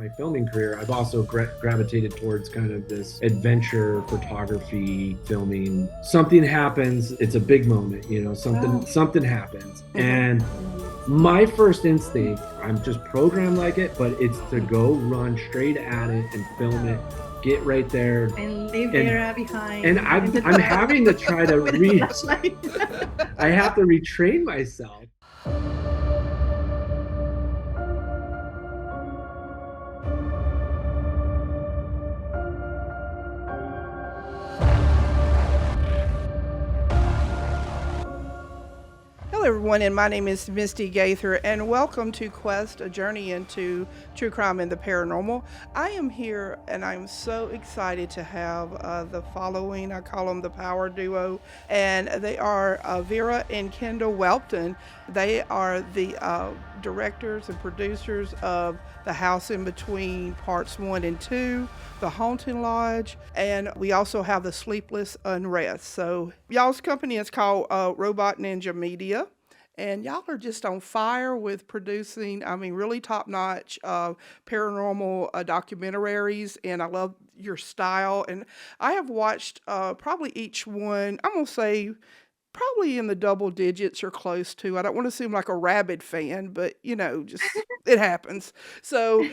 my filming career, I've also gravitated towards kind of this adventure photography, filming. Something happens, it's a big moment, something happens. And my first instinct, I'm just programmed like it, but it's to go run straight at it and film it, get right there and leave Vera behind. And I'm having to try to I have to retrain myself. Hello, everyone, and my name is Misti Gaither, and welcome to Quest, a journey into true crime and the paranormal. I am here, and I'm so excited to have the following. I call them the power duo, and they are Vera and Kendall Whelpton. They are the directors and producers of The House in Between Parts 1 and 2, The Haunting Lodge, and we also have the Sleepless Unrest. So y'all's company is called Robot Ninja Media. And y'all are just on fire with producing, really top-notch paranormal documentaries, and I love your style. And I have watched probably each one, I'm going to say probably in the double digits or close to. I don't want to seem like a rabid fan, but, just it happens. So,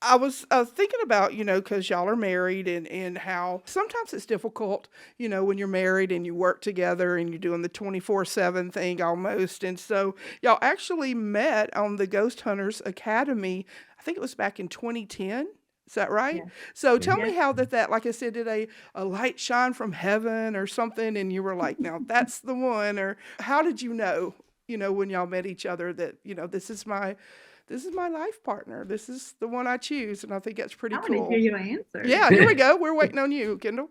I was thinking about, because y'all are married and how sometimes it's difficult, when you're married and you work together and you're doing the 24/7 thing almost. And so y'all actually met on the Ghost Hunters Academy. I think it was back in 2010. Is that right? Yeah. So tell me how that, like I said, did a light shine from heaven or something? And you were like, now that's the one. Or how did you know, when y'all met each other that, this is my life partner. This is the one I choose. And I think that's pretty cool. I want to hear your answer. Yeah, here we go. We're waiting on you, Kendall.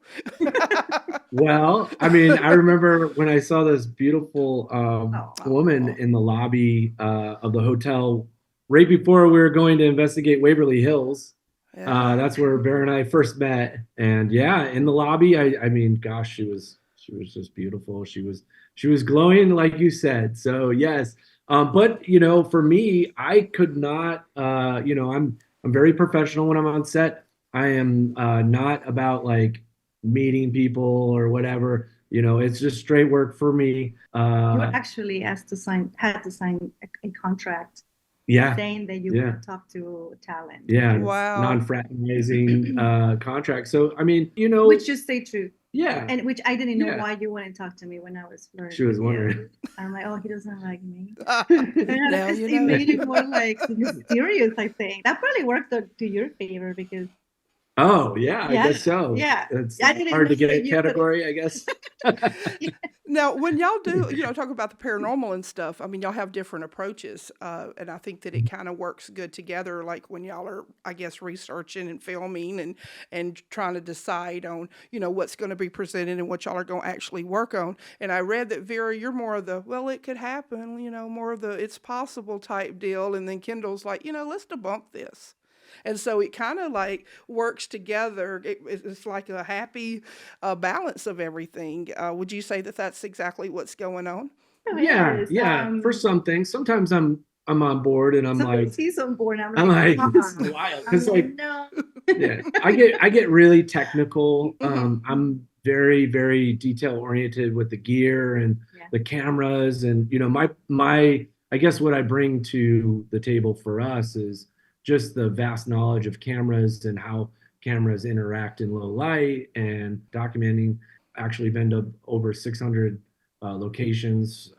Well, I remember when I saw this beautiful woman in the lobby of the hotel right before we were going to investigate Waverly Hills. Yeah. That's where Vera and I first met. And yeah, in the lobby, gosh, she was just beautiful. She was glowing, like you said. So yes. But for me, I could not, I'm very professional when I'm on set. I am not about like meeting people or whatever. It's just straight work for me. You were actually had to sign a contract. Yeah. Saying that you want to talk to talent. Yeah. Wow. Non-fraternizing contract. So, Which just stay true. Yeah. And which I didn't know why you wouldn't talk to me when I was flirting. She was wondering. I'm like, oh, he doesn't like me. It made it more like mysterious, I think. That probably worked to your favor because. Oh, yeah, I guess so. Yeah. It's hard to get a category, I guess. Now, when y'all do, talk about the paranormal and stuff, y'all have different approaches. And I think that it kind of works good together, like when y'all are, I guess, researching and filming and trying to decide on, what's going to be presented and what y'all are going to actually work on. And I read that, Vera, you're more of the, well, it could happen, more of the it's possible type deal. And then Kendall's like, let's debunk this. And so it kind of like works together. It's like a happy balance of everything. Would you say that that's exactly what's going on? Yeah. For some things, sometimes I'm on board and I'm like, he's on board. I'm like, this is wild. Because no. Yeah, I get really technical. I'm very, very detail oriented with the gear and the cameras, and my I guess what I bring to the table for us is just the vast knowledge of cameras and how cameras interact in low light and documenting. Actually been to over 600 locations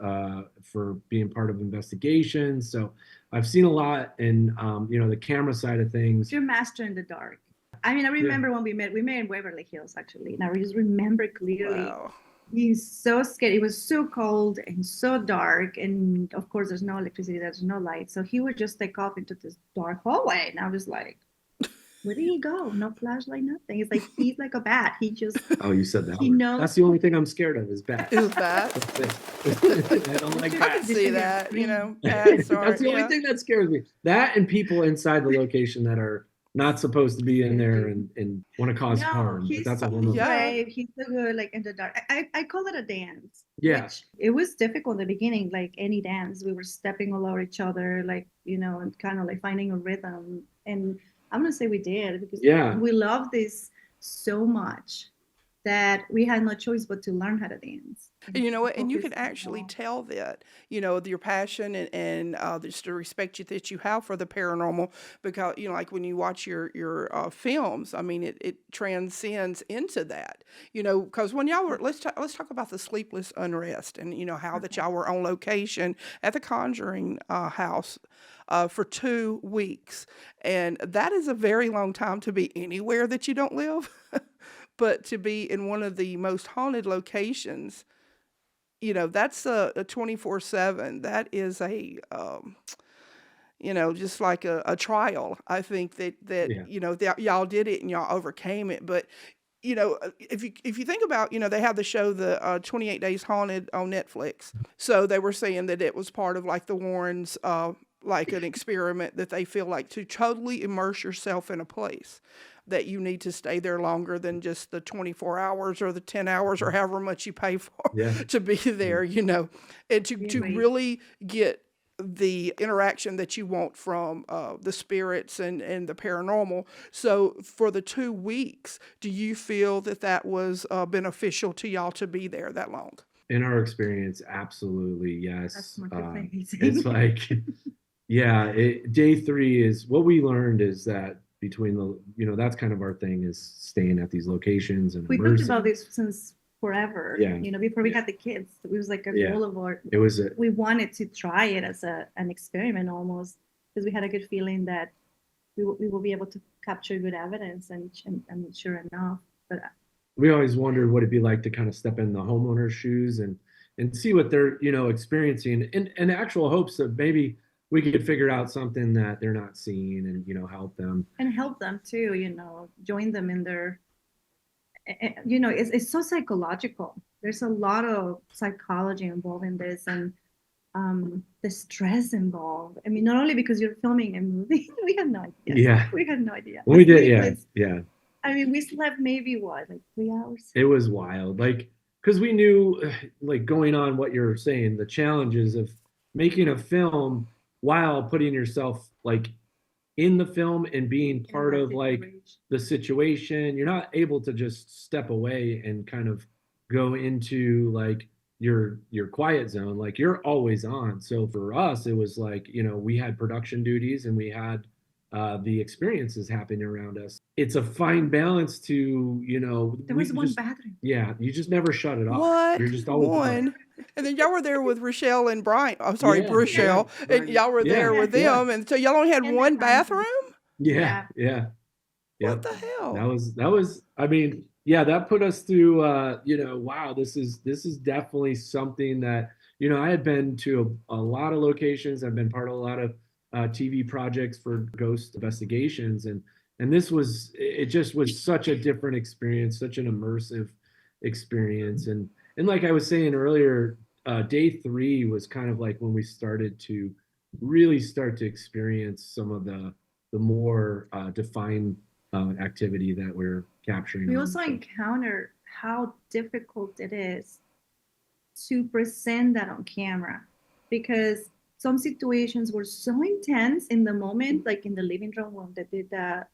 for being part of investigations. So I've seen a lot in, the camera side of things. You're master in the dark. I remember when we met in Waverly Hills, actually. And I just remember clearly. Wow. He's so scared. It was so cold and so dark. And of course, there's no electricity, there's no light. So he would just take off into this dark hallway. And I was like, where did he go? No flashlight, nothing. It's like, he's like a bat. He just. Oh, you said that. He knows. That's the only thing I'm scared of is bats. Is bats? I don't like I bats. can see that, bats are. That's the only thing that scares me. That and people inside the location that are not supposed to be in there and want to cause No, harm. But he's that's a so whole nother. Yeah. brave. He's so good, like in the dark. I call it a dance. Yeah. Which it was difficult in the beginning, like any dance. We were stepping all over each other, like, and kind of like finding a rhythm. And I'm gonna say we did because Yeah. we love this so much that we had no choice but to learn how to dance. And you know what? And you can Focus on actually all. tell that, your passion and just the respect that you have for the paranormal, because, like when you watch your films, I mean, it transcends into that, because when y'all were, let's talk about the Sleepless Unrest and, how that y'all were on location at the Conjuring House for 2 weeks. And that is a very long time to be anywhere that you don't live. But to be in one of the most haunted locations, that's a 24/7. That is just like a trial. I think that Yeah. that y'all did it and y'all overcame it. But if you think about, they have the show the 28 Days Haunted on Netflix. So they were saying that it was part of like the Warrens, like an experiment that they feel like to totally immerse yourself in a place that you need to stay there longer than just the 24 hours or the 10 hours or however much you pay for Yeah. to be there, and to Right. really get the interaction that you want from the spirits and the paranormal. So for the 2 weeks, do you feel that was beneficial to y'all to be there that long? In our experience, absolutely, That's yes. much amazing. It's like, yeah, day 3 is what we learned is that between that's kind of our thing is staying at these locations and We talked immersing. about this since forever. Yeah. Before we Yeah. had the kids, it was like a Yeah. goal of our. It was a We wanted to try it as an experiment almost because we had a good feeling that we will be able to capture good evidence and sure enough. But we always wondered what it'd be like to kind of step in the homeowner's shoes and see what they're experiencing in actual hopes that maybe we could figure out something that they're not seeing and help them. and help them too, join them in their. It's so psychological. There's a lot of psychology involved in this and the stress involved. I mean, not only because you're filming a movie, we had no idea. Yeah. We had no idea. We did, yeah, Sleepless- yeah. I mean, we slept maybe what, like 3 hours? It was wild, like because we knew, like going on what you're saying, the challenges of making a film while putting yourself like in the film and being part of like the situation. You're not able to just step away and kind of go into like your quiet zone. Like you're always on. So for us, it was like, we had production duties and we had the experiences happening around us. It's a fine balance to, There was one bathroom. yeah, you just never shut it off. What? You're just always One. And then y'all were there with Rochelle and Brian. I'm sorry, Yeah, Bruchelle. yeah, And y'all were yeah, there with yeah. them. And so y'all only had In the one bathroom. bathroom? Yeah, yeah. What Yep. the hell? That was I mean, yeah, that put us through wow, this is definitely something that, I had been to a lot of locations. I've been part of a lot of TV projects for ghost investigations and this was it just was such a different experience, such an immersive experience. And like I was saying earlier, day 3 was kind of like when we started to really start to experience some of the more defined activity that we're capturing. We also encounter how difficult it is to present that on camera because some situations were so intense in the moment, like in the living room when they did the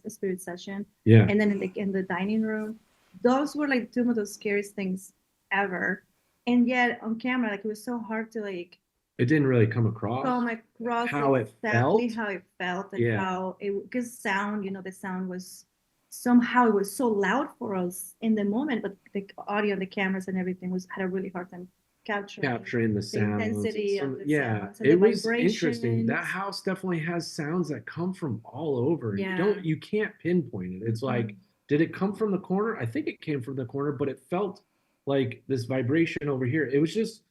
spirit session, Yeah. and then in the dining room. Those were like two of the scariest things ever, and yet on camera, like it was so hard to like It didn't really come across how it exactly felt. how it felt and Yeah. how it because sound, the sound was somehow it was so loud for us in the moment, but the audio, the cameras, and everything had a really hard time capturing the sounds. intensity of the yeah, sounds and it the was interesting. That vibrations. house definitely has sounds that come from all over. Yeah. You can't pinpoint it. It's like, did it come from the corner? I think it came from the corner, but it felt like this vibration over here. It was just,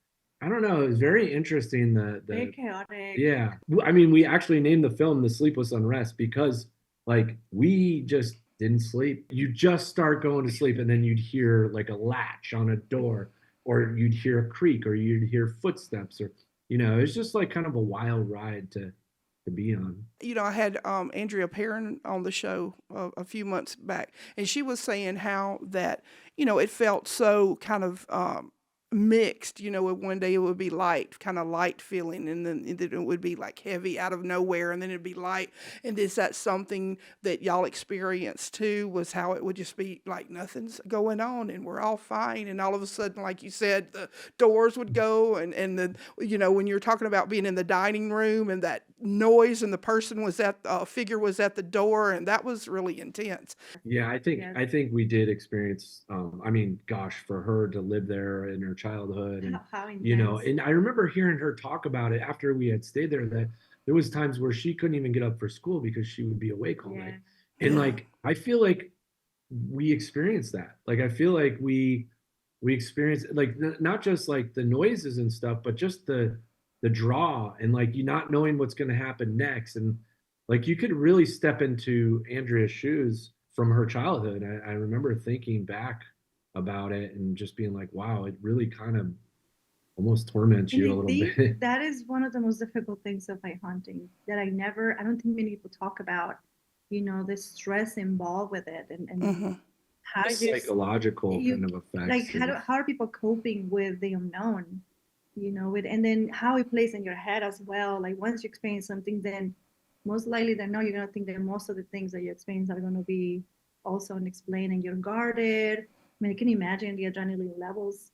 I don't know. It was very interesting. Very chaotic. Yeah. I mean, we actually named the film The Sleepless Unrest because like we just didn't sleep. You just start going to sleep and then you'd hear like a latch on a door or you'd hear a creak or you'd hear footsteps or, it's just like kind of a wild ride to to be on. I had Andrea Perrin on the show a few months back, and she was saying how that, it felt so kind of mixed. One day it would be light, kind of light feeling, and then it would be like heavy out of nowhere, and then it'd be light. And is that something that y'all experienced too? Was how it would just be like nothing's going on, and we're all fine, and all of a sudden, like you said, the doors would go, and the when you're talking about being in the dining room and that noise, and the person was figure was at the door, and that was really intense. Yeah, I think we did experience. I mean, gosh, for her to live there in her childhood, and How intense. and I remember hearing her talk about it after we had stayed there, that there was times where she couldn't even get up for school because she would be awake all night. And like, I feel like we experienced that. Like, I feel like we experienced, like, not just like the noises and stuff, but just the draw, and like you not knowing what's going to happen next. And like, you could really step into Andrea's shoes from her childhood. I remember thinking back about it and just being like, wow, it really kind of almost torments you a little bit. That is one of the most difficult things of my haunting that I don't think many people talk about, the stress involved with it, and how The psychological kind of effects. like how are people coping with the unknown, and then how it plays in your head as well. Like, once you experience something, then most likely than not, you're going to think that most of the things that you experience are going to be also unexplained, and you're guarded. I mean, I can imagine the adrenaline levels,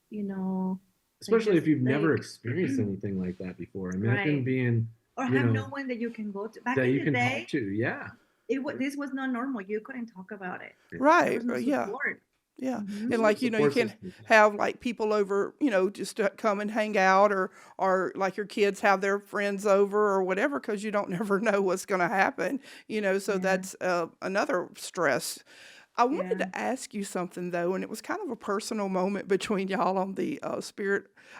Especially if you've never like, experienced anything like that before. Imagine Right. being, or you have know, no one that you can go to. Back that in you the can day, talk to. Yeah. this was not normal. You couldn't talk about it. There Right. was no Yeah. support. Yeah. Mhm. And like, you Support can system. have like people over, just to come and hang out, or like your kids have their friends over or whatever, because you don't never know what's going to happen, so Yeah. that's another stress. I wanted Yeah. to ask you something though, and it was kind of a personal moment between y'all on the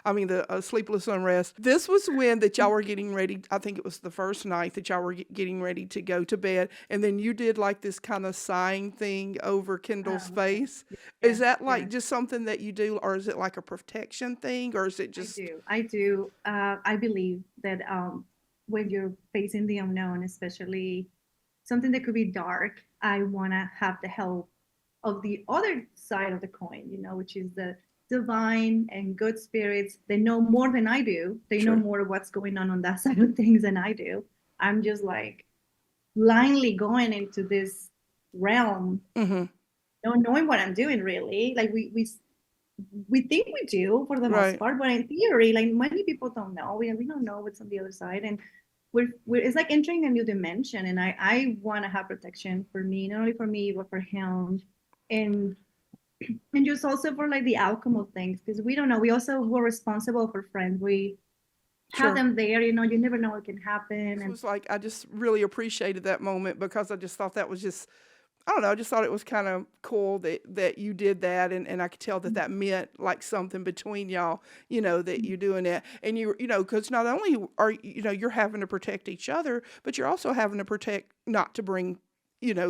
the Sleepless Unrest. This was when that y'all were getting ready. I think it was the first night that y'all were getting ready to go to bed, and then you did like this kind of sighing thing over Kendall's Oh, face. yeah. Is that like Yeah. just something that you do, or is it like a protection thing, or is it just? I do. I believe that when you're facing the unknown, especially something that could be dark, I want to have the help of the other side of the coin, which is the divine and good spirits. They know more than I do. They know Sure. more of what's going on that side of things than I do. I'm just like blindly going into this realm, Mm-hmm. not knowing what I'm doing really. Like we think we do for the most Right. part, but in theory, like many people don't know. We don't know what's on the other side, and we're it's like entering a new dimension. And I want to have protection for me, not only for me but for him, and just also for like the outcome of things, because we don't know. We also were responsible for friends. We Sure. have them there. You never know what can happen. It And was like I just really appreciated that moment, because I just thought that was just, I don't know, I just thought it was kind of cool that you did that, and I could tell that meant like something between y'all, that you're doing that, and because not only are you're having to protect each other, but you're also having to protect not to bring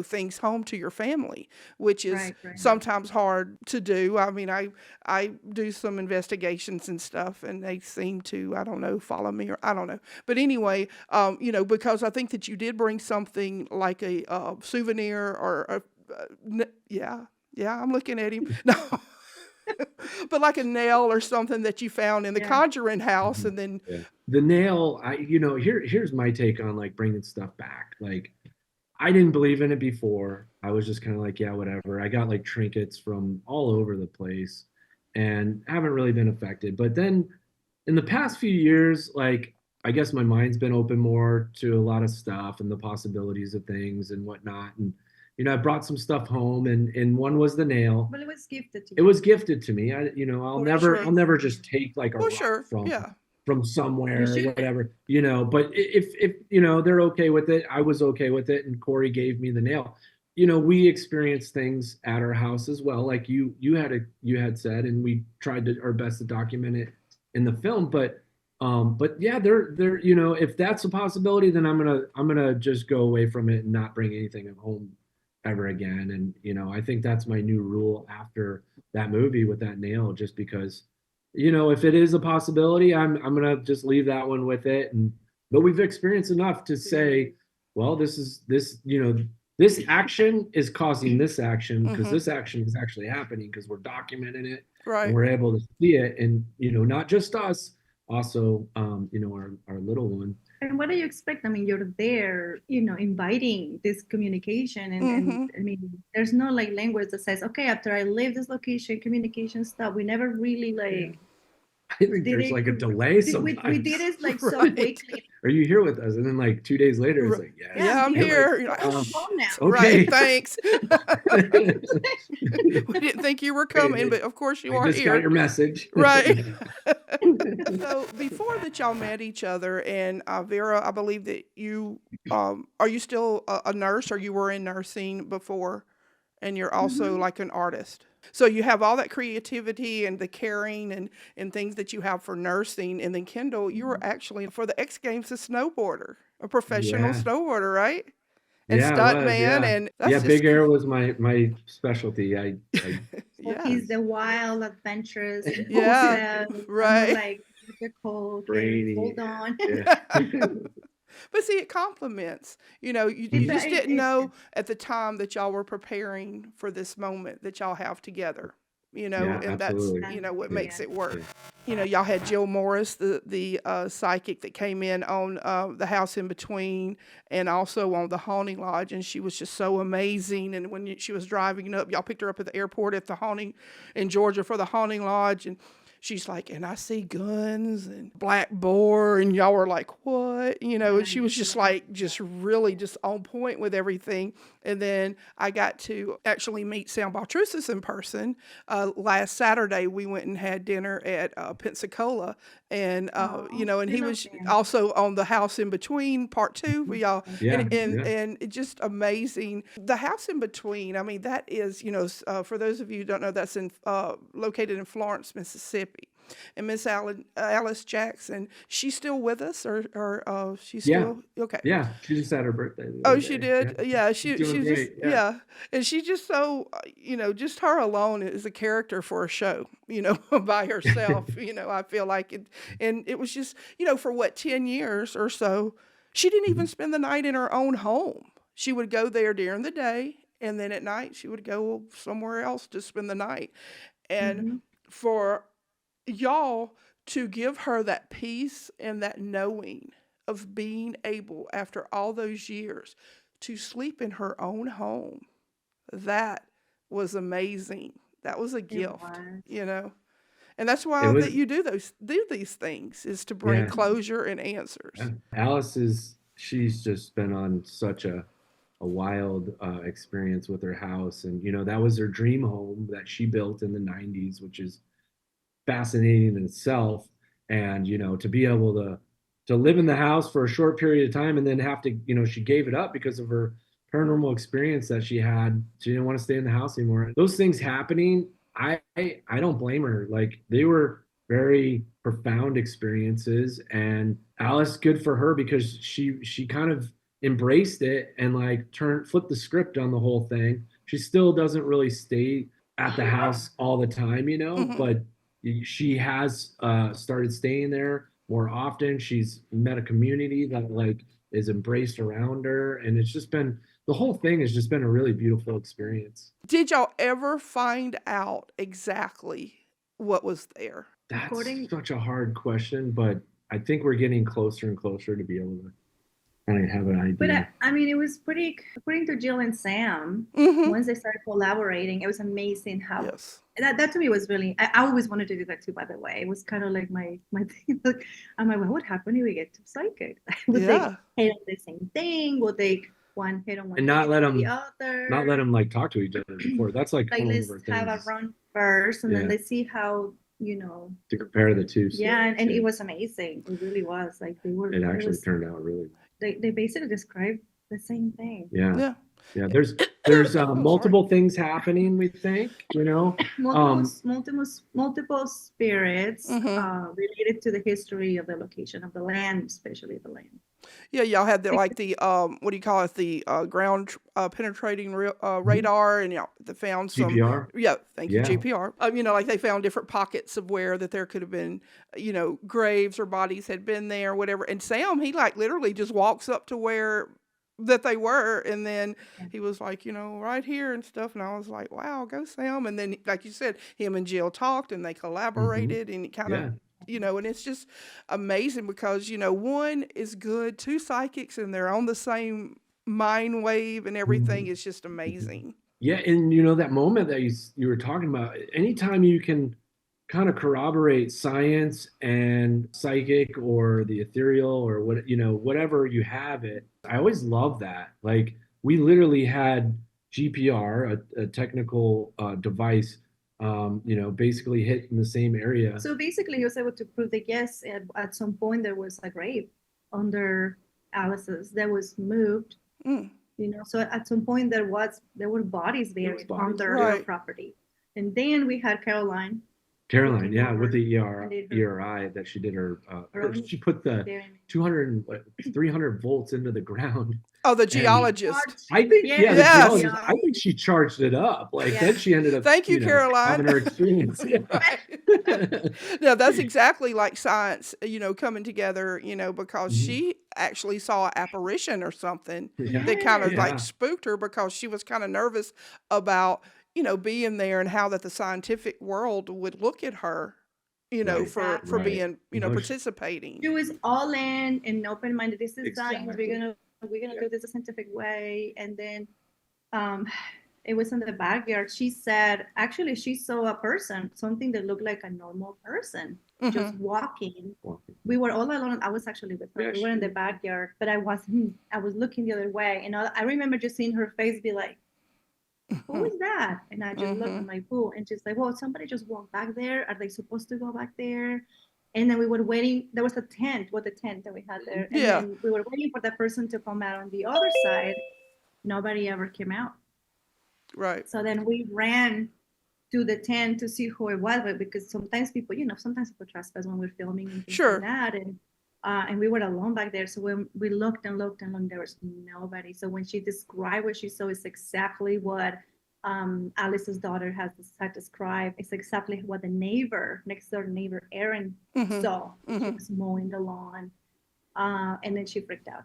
things home to your family, which is right. sometimes hard to do. I mean, I do some investigations and stuff, and they seem to, I don't know, follow me, or I don't know. But anyway, because I think that you did bring something like a souvenir, or yeah, I'm looking at him. No. But like a nail or something that you found in the Yeah. Conjuring House, and then Yeah. The nail, here's my take on like bringing stuff back. Like, I didn't believe in it before. I was just kind of like, yeah, whatever. I got like trinkets from all over the place and haven't really been affected. But then in the past few years, like, I guess my mind's been open more to a lot of stuff and the possibilities of things and whatnot. And, I brought some stuff home, and one was the nail. Well, it was gifted to It was gifted to me. I'll Oh, never, sure. I'll never just take like a well, rock sure, from yeah, somewhere You or should. whatever, but if they're okay with it, I was okay with it, and Corey gave me the nail. We experienced things at our house as well, like you had said, and we tried our best to document it in the film. But yeah, they're if that's a possibility, then I'm gonna just go away from it and not bring anything home ever again. And I think that's my new rule after that movie with that nail, just because if it is a possibility, I'm gonna just leave that one with it, and but we've experienced enough to say, well, this action is causing this action because this action is actually happening because we're documenting it and we're able to see it. And, not just us, also, our little one. And what do you expect? I mean, you're there, inviting this communication. And I mean, there's no like language that says, okay, after I leave this location, communication stop. We never really like. I think there's like a delay sometimes. We did it like so quickly. Are you here with us? And then like 2 days later, it's like, yeah, I'm here. Like, now. Okay. Right, thanks. We didn't think you were coming, but of course you are just here. Got your message. Right. So before that y'all met each other, and Vera, I believe that you, are you still a nurse, or you were in nursing before, and you're also like an artist? So you have all that creativity and the caring and things that you have for nursing. And then Kendall, you were actually for the X Games a snowboarder, a professional snowboarder, right? And stuntman. And that's Big Air was my specialty. He's the wild, adventurous. Right. Like difficult. Brady. Hold on. But see, it complements. You just didn't know at the time that y'all were preparing for this moment that y'all have together. And absolutely. that's what makes it work. Y'all had Jill Morris, the psychic that came in on The House in Between, and also on The Haunting Lodge, and she was just so amazing. And when she was driving up, y'all picked her up at the airport at the Haunting in Georgia for The Haunting Lodge, and she's like, and I see guns and black boar, and y'all were like, what? And she was just like, just really just on point with everything. And then I got to actually meet Sam Baltrusis in person. Last Saturday, we went and had dinner at Pensacola, and and he was also on The House in Between Part 2. We all and it's just amazing. The House in Between. I mean, that is for those of you who don't know, that's located in Florence, Mississippi. And Miss Alice Jackson, she's still with us, or she's still okay? Yeah, she just had her birthday. She did. Yeah, she's just and she's just so just her alone is a character for a show. By herself. I feel like it, and it was just for 10 years or so, she didn't even spend the night in her own home. She would go there during the day, and then at night she would go somewhere else to spend the night, and for y'all to give her that peace and that knowing of being able, after all those years, to sleep in her own home, that was amazing. That was a gift, and that's why that you do these things, is to bring closure and answers. Alice she's just been on such a wild experience with her house, and that was her dream home that she built in the 90s, which is fascinating in itself. And to be able to live in the house for a short period of time and then have to she gave it up because of her paranormal experience that she had. She didn't want to stay in the house anymore. Those things happening, I don't blame her. Like, they were very profound experiences, and Alice, good for her, because she kind of embraced it and like flipped the script on the whole thing. She still doesn't really stay at the house all the time, but she has started staying there more often. She's met a community that like is embraced around her, and it's just been, the whole thing has just been a really beautiful experience. Did y'all ever find out exactly what was there? That's such a hard question, but I think we're getting closer and closer to be able to kind of have an idea. But I mean, it was pretty, according to Jill and Sam, once they started collaborating, it was amazing how that to me was really, I always wanted to do that too, by the way. It was kind of like my thing. I'm like, well, what happened if we get too psychic? Would they hit on the same thing? Would they one hit on one and not let them the other? Not let them like talk to each other before. That's like let's have a run first, and then let's see how to compare the two. And it was amazing. It really was. Like, they were. It actually turned out really. They basically described the same thing. Yeah. There's multiple things happening. We think, multiple spirits related to the history of the location of the land, especially the land. Yeah, y'all had the like the what do you call it? The ground penetrating Mhm. radar, and they found some. GPR. Yeah, thank you, Yeah. GPR. Like they found different pockets of where that there could have been, graves or bodies had been there, whatever. And Sam, he like literally just walks up to where that they were, and then Yeah. he was like, right here and stuff. And I was like, wow, go Sam. And then, like you said, him and Jill talked and they Mhm. collaborated, and kind of Yeah. and it's just amazing because one is good, two psychics, and they're on the same mind wave, and everything Mhm. is just amazing. Yeah, and that moment that you were talking about, anytime you can kind of corroborate science and psychic or the ethereal or whatever you have it, I always love that. Like we literally had GPR, a technical device, basically hit in the same area. So basically, he was able to prove that yes, at some point there was a grave under Alice's that was moved. Mm. So at some point there were bodies buried under Right. her property, and then we had Caroline, Yeah, with the and did her- ERI that she did she put the burying. 300 volts into the ground. Oh, the And geologist. I think, Yeah, yeah, the Yes. geologist, I think she charged it up. Like Yeah. then she ended up, Thank you, Caroline. having her experience. Yeah. No, that's exactly like science, coming together, because Mhm. she actually saw an apparition or something Yeah. that kind of Yeah. like spooked her because she was kind of nervous about, being there and how that the scientific world would look at her, Right. for Right. being, Emotion. participating. She was all in and open-minded. This is science. Exactly. We're gonna do this a scientific way. And then it was in the backyard. She said actually she saw a person, something that looked like a normal person, just walking. We were all alone. I was actually with her. Yeah, We were in the backyard, but I was looking the other way, and I remember just seeing her face be like, "Who is that?" And I just looked at my pool, and she's like, "Well, somebody just walked back there. Are they supposed to go back there?" And then we were waiting. There was a tent, the tent that we had there. And Yeah. then we were waiting for that person to come out on the other side. Nobody ever came out. Right. So then we ran to the tent to see who it was, but because sometimes people trespass when we're filming and things Sure. like that. And we were alone back there. So when we looked and looked, there was nobody. So when she described what she saw, it's exactly what Alice's daughter had described. It's exactly what the next door neighbor, Erin, saw. She was mowing the lawn. And then she freaked out.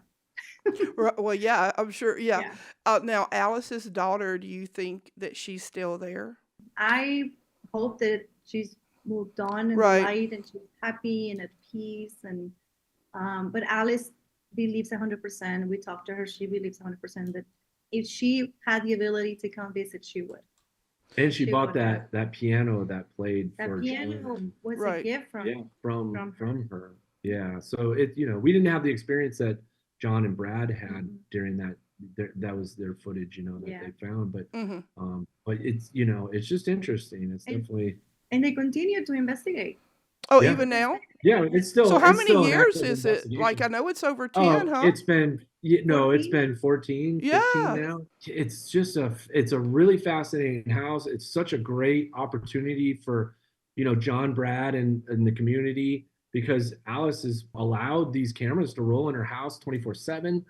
Well, yeah, I'm sure. Yeah. Yeah. Now, Alice's daughter, do you think that she's still there? I hope that she's moved on in Right. the light and she's happy and at peace. And but Alice believes 100%. We talked to her. She believes 100% that if she had the ability to come visit, she would. And she bought would. that piano that played That for piano was a Right. gift from from her. Yeah. So we didn't have the experience that John and Brad had Mhm. during that. That was their footage, that Yeah. they found. But Mhm. but it's just interesting. It's And- definitely and they continue to investigate. Oh, Yeah. even now? it's still. So how it's many still an years active is it? Like, I investigation. know it's over 10, huh? It's been it's 14? been 14, 15 Yeah. now. It's just it's a really fascinating house. It's such a great opportunity for John, Brad, and the community, because Alice has allowed these cameras to roll in her house 24/7,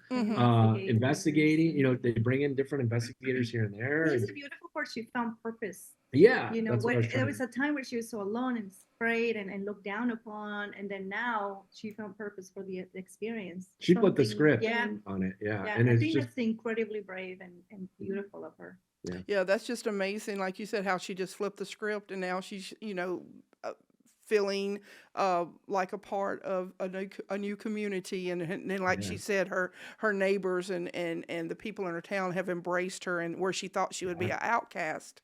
investigating. They bring in different investigators here and there. This is a beautiful part. She found purpose. Yeah, that's what I was There trying was a time where she was so alone and afraid and looked down upon, and then now she found purpose for the experience. She flipped the Something- script Yeah, on it. Yeah, yeah. and I it's think just that's incredibly brave and beautiful of her. Yeah, that's just amazing. Like you said, how she just flipped the script and now she's, feeling like a part of a new community. And then, like she Yeah. said, her neighbors and the people in her town have embraced her, and where she thought she would be an outcast.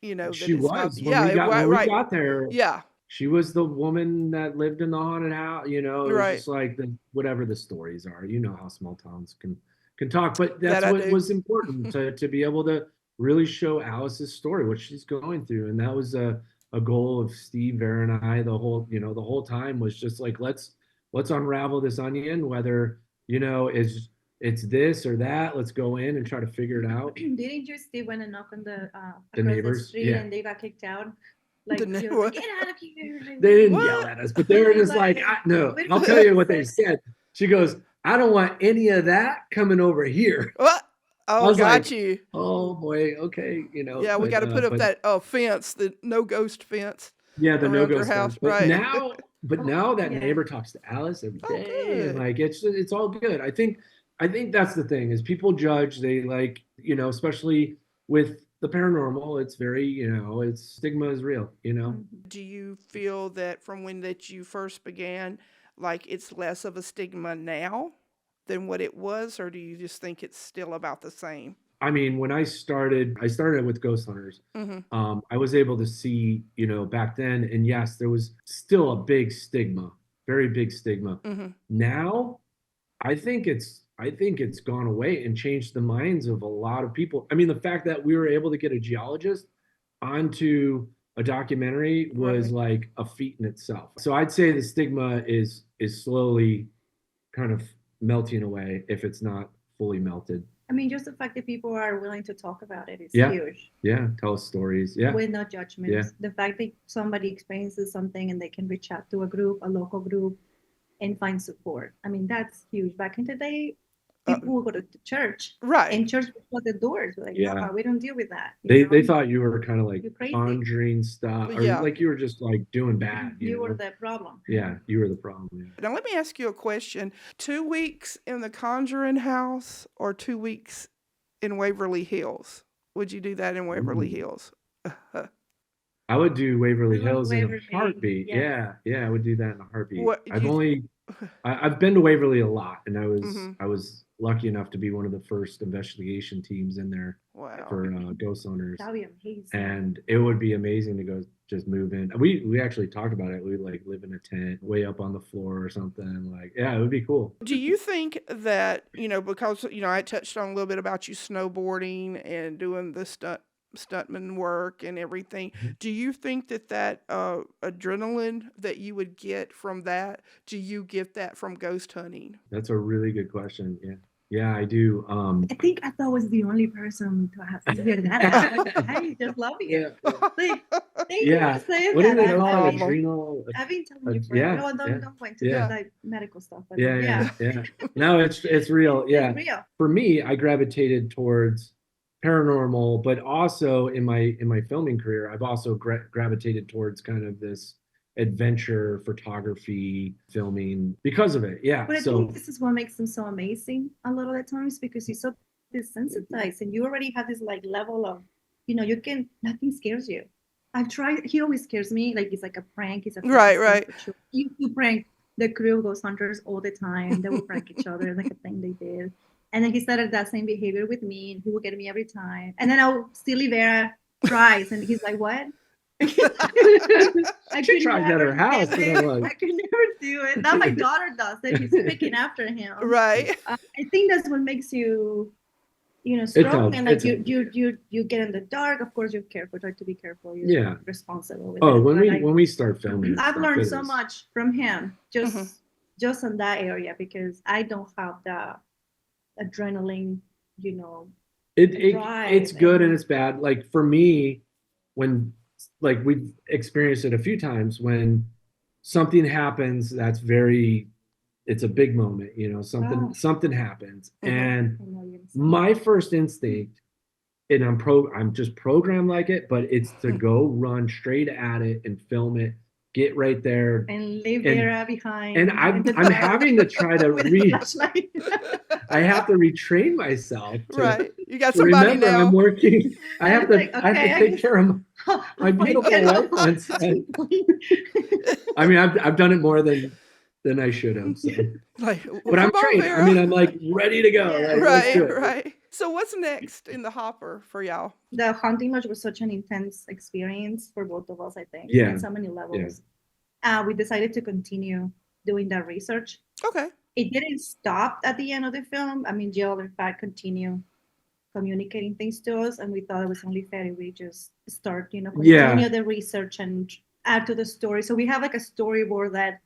That she it's not- was yeah, when we got when we right. got there. Yeah, She was the woman that lived in the haunted house. It was Right. just like whatever the stories are. You know how small towns can talk, but That that's I what do. was important to be able to really show Alice's story, what she's going through, and that was a goal of Steve, Vera, and I. The whole time was just like let's unravel this onion, whether it's this or that. Let's go in and try to figure it out. Didn't you, Steve, went and knock on the neighbors, street yeah. and they got kicked out? Like, The they neigh- were like, get out of here! They didn't What? yell at us, but they were just like, no. I'll tell you what they said. She goes, I don't want any of that coming over here. What? I Oh, was got like, you. oh boy, okay, Yeah, we got to put up but that fence, the no ghost fence yeah, the no around go your house, fence. right? But now that Yeah. neighbor talks to Alice every Oh, day, and good. like it's all good. I think that's the thing is people judge. They like especially with the paranormal, it's very it's stigma is real. Do you feel that from when that you first began, like it's less of a stigma now than what it was, or do you just think it's still about the same? I mean, when I started with ghost hunters. Mm-hmm. I was able to see, back then, and yes, there was still a big stigma, very big stigma. Mm-hmm. Now, I think it's gone away and changed the minds of a lot of people. I mean, the fact that we were able to get a geologist onto a documentary was Right. like a feat in itself. So I'd say the stigma is slowly kind of melting away if it's not fully melted. I mean, just the fact that people are willing to talk about it is Yeah. huge. Yeah, tell us stories. Yeah. With no judgments. Yeah. The fact that somebody experiences something and they can reach out to a group, a local group, and find support. I mean, that's huge. Back in the day, people would go to church, Right. and church would shut the doors. Like, Yeah. no, we don't deal with that. They thought you were kind of like You're crazy. conjuring stuff, or Yeah. like you were just like doing bad. You know? were the problem. Yeah, you were the problem. Yeah. Now let me ask you a question: 2 weeks in the Conjuring House or 2 weeks in Waverly Hills? Would you do that in Waverly Hills? I would do Waverly I love Hills in a Waverly, heartbeat. yes. Yeah, I would do that in a heartbeat. What I've been to Waverly a lot, and Mhm. I was lucky enough to be one of the first investigation teams in there Wow. for ghost owners, That would be amazing. and it would be amazing to go just move in. We actually talked about it. We'd like live in a tent way up on the floor or something. Like, yeah, it would be cool. Do you think that, because, I touched on a little bit about you snowboarding and doing the stuntman work and everything. Do you think that adrenaline that you would get from that, do you get that from ghost hunting? That's a really good question. Yeah, I do. I think I thought I was the only person to have figured that out. I just love you. Yeah. Like, thank Yeah. you for saying What do that. they call it? problem. Adrenal? I've been telling you for Yeah, no, yeah, don't point to yeah. the medical stuff. But Yeah. No, it's real. Yeah. It's real. For me, I gravitated towards paranormal, but also in my filming career, I've also gravitated towards kind of this adventure photography filming because of it. Yeah. But I So think this is what makes them so amazing a lot of the times, because he's so desensitized and you already have this like level of, nothing scares you. I've tried, he always scares me, like it's like a prank. He's a Right. He used to prank the crew of ghost hunters all the time. They would prank each other, like a thing they did. And then he started that same behavior with me, and he would get me every time. And then I'll silly Vera tries, and he's like, "What?" I she tried at her house. I could never do it. Now my daughter does it. He's picking after him. Right. I think that's what makes you, strong. And like you get in the dark. Of course, you're careful. Try to be careful. You're responsible with it. When we start filming, I've stuff, learned so much from him just in that area, because I don't have the adrenaline, it's good and it's bad. Like for me, when like we've experienced it a few times, when something happens that's it's a big moment, something happens, and my first instinct, and I'm just programmed like it, but it's to go run straight at it and film it, get right there and leave Vera behind. And I'm having to try to I have to retrain myself. Right. You got somebody remember now. I'm working. I have to take care of my beautiful wife. I mean, I've done it more than I should have. So. But I'm trained. Vera. I mean, I'm like ready to go. Yeah. Like, right. So what's next in the hopper for y'all? The hunting lodge was such an intense experience for both of us, I think. Yeah. On so many levels. Yeah. We decided to continue doing that research. Okay. It didn't stop at the end of the film. I mean, Jill, in fact, continued communicating things to us, and we thought it was only fair if we just start, continue the research and add to the story. So we have like a storyboard that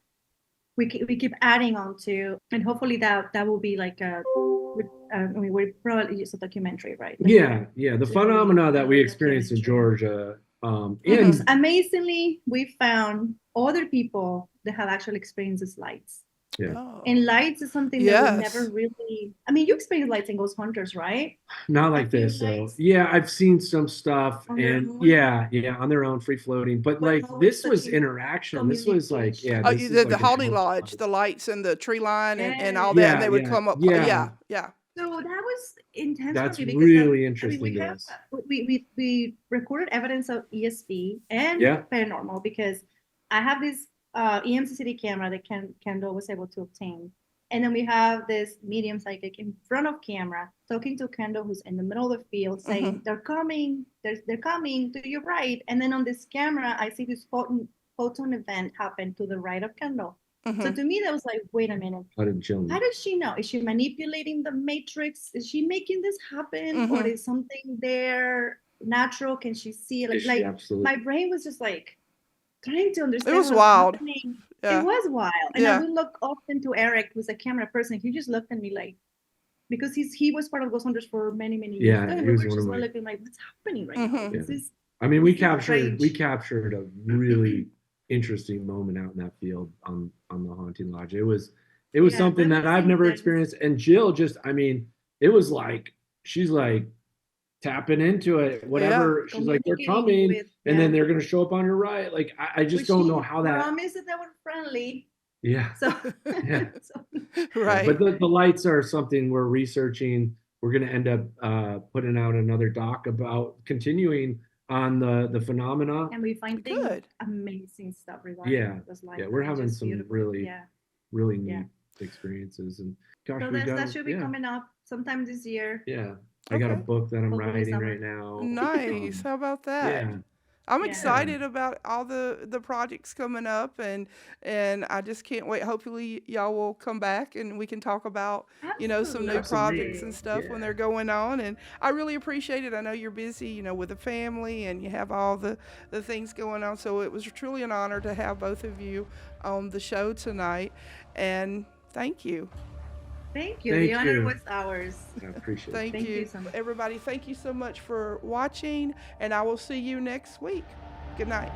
we keep adding on to, and hopefully that will be like we're probably use a documentary, right? Like the phenomena that we experienced in Georgia. And amazingly, we found other people that have actually experienced these lights. Yeah. Oh. And lights is something that we Yes. never really. I mean, you experience lights in Ghost Hunters, right? Not A like few this, so lights yeah, I've seen some stuff, on their and own, yeah, on their own, free floating. But but like always this was touching interaction. This was like, communication. yeah, Oh, this is the like an Holly actual Lodge, light. the lights and the tree line and all that, and Yes. they would come up. Yeah. Yeah, yeah. So that was intense for That's me because really I mean, interesting we to have us. we recorded evidence of ESP and Yeah. paranormal because I have this EMCCD camera that Kendall was able to obtain, and then we have this medium psychic in front of camera talking to Kendall, who's in the middle of the field, saying they're coming, they're coming to your right, and then on this camera I see this photon event happen to the right of Kendall. So to me, that was like, wait a minute. How did Jill know? How does she know? Is she manipulating the matrix? Is she making this happen? Or is something there natural? Can she see it? Like Absolutely. my brain was just like trying to understand It was what wild. happening. Yeah. It was wild. And Yeah. I would look often to Eric, who's a camera person. He just looked at me like, because he was part of Ghost Hunters for many years. Yeah, And he we was were one just of my. looking like, what's happening right now? Yeah. This is I mean, we this is strange. captured a really interesting moment out in that field on the Haunting Lodge. It was Yeah, something that that was I've never intense. experienced. And Jill just, I mean, it was like she's like tapping into it, whatever. She's like, they're Communicating coming, with, and then yeah. they're gonna show up on your right. Like I just Which don't he know how that. promised that they were friendly. Yeah. So, Yeah. so Right. But the lights are something we're researching. We're going to end up putting out another doc about continuing on the phenomena. and we find Good. amazing stuff regarding Yeah. those lights. Yeah, we're I mean, having just some beautiful. really neat Yeah. experiences, and gosh, So we got that should be coming up sometime this year. Yeah, I got a Okay. book that I'm Hopefully writing summer. right now. Nice. How about that? Yeah. I'm Yeah. excited about all the projects coming up, and I just can't wait. Hopefully y'all will come back and we can talk about some new projects and stuff when they're going on. And I really appreciate it. I know you're busy, with the family, and you have all the things going on. So it was truly an honor to have both of you on the show tonight. And thank you. Thank you. Thank The honor you. was ours. I appreciate it. Thank Thank you. you so much. Everybody, thank you so much for watching, and I will see you next week. Good night.